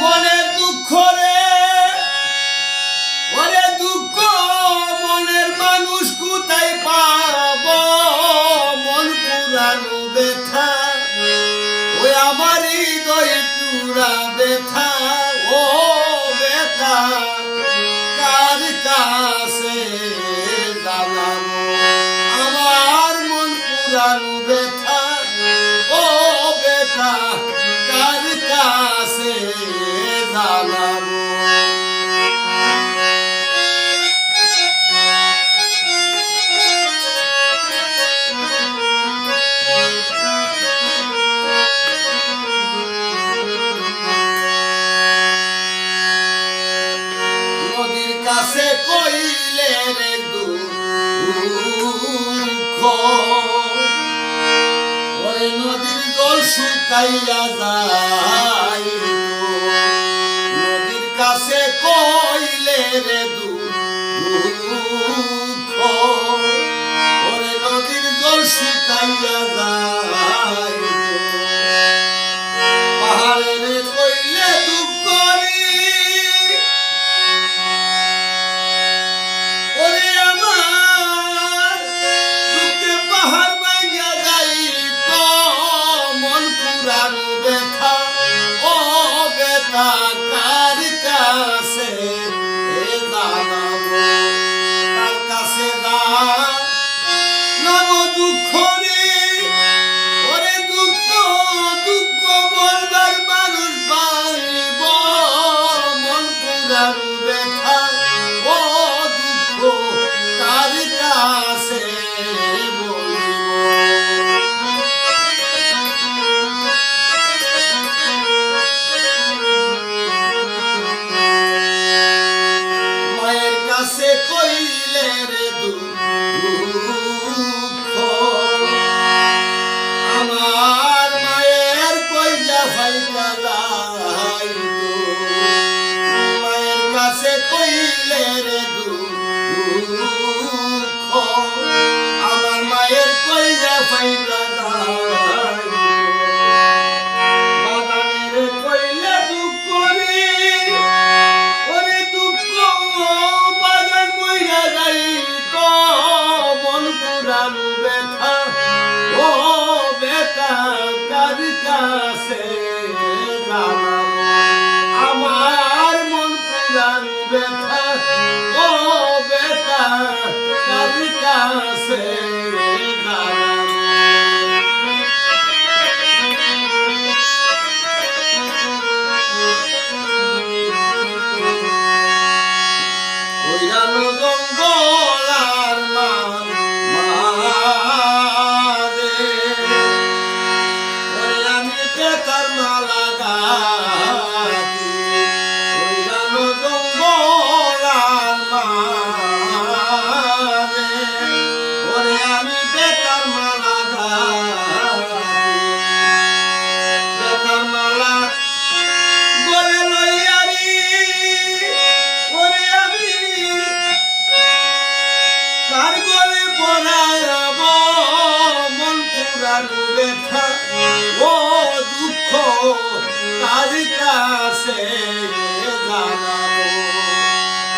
মনের দুঃখ রে ওরে দুঃখ মনের মানুষ কোথায় পাব মন পুরানো ব্যথা ওই আমার হৃদয় পুরা ব্যথা ও ব্যথা কার কাছে জানাবো আমার মন পুরানো ব্যথা ও ব্যথা কার কাছে জানাবো নদীর কাছে কইলে রে দুঃখ ওরে নদীর জল শুকাইয়া যায় নদীর কাছে কইলে রে দুঃখ ওরে নদীর জল শুকাইয়া যায় পাহাড়ের কইলে দুঃখ ওরে আমার দুঃখে পাহাড় ভাঙিয়া যাই তো মন পুরানো ব্যথা ও ব্যথা কার কাছে জানাবো কার কাছে জানাবো দুঃখ রে ওরে দুঃখ দুঃখ বলবার মানুষ পাইব মন পুরানো ব্যথা ও দুঃখ কার কাছে বলিব মায়ের কাছে কইলে রে দুঃখ আমার মায়ের কইয়া ফাইকা যাইতো মায়ের কাছে কইলে রে দুঃখ আমার মায়ের কইয়া ফাইকা যাইতো বাগানের কইলে দুঃখ রে ওরে দুঃখ বাগান মইরা যাইতো মন পুরানো ব্যথা ও ব্যথা কার কাছে জানাবো আমার মন পুরানো ব্যথা ও ব্যথা কার কাছে জানাবো ওইরানো জঙ্গল আর মাঝে ওরে আমি পেতার মালা গাছি ওইরানো জঙ্গল আর মাঝে ওরে আমি পেতার মালা গাছি পেতার মালা বলে লইয়ারি ওরে আমি কার গলে পড়াব মন পুরানো ব্যথা ও দুঃখ কার কাছে জানাবো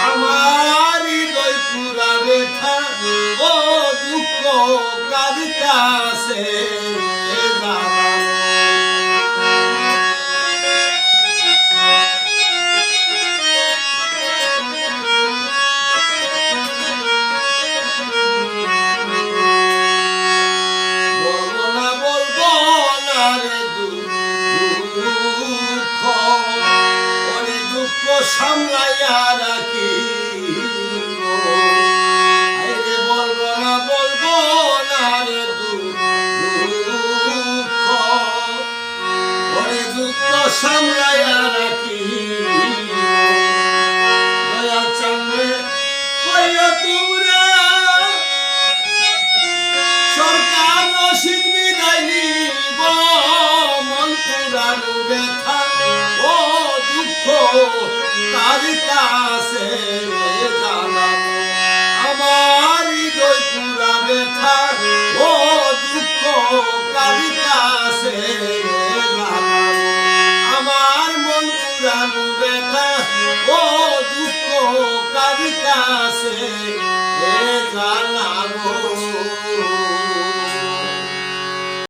আমার হৃদয় পুরা ব্যথা ও দুঃখ কার কাছে জানাবো বলবো না রে দুঃখ ওরে দুঃখ সামলাইয়া রাখি বলবো না রে দুঃখ ওরে দুঃখ সামলাইয়া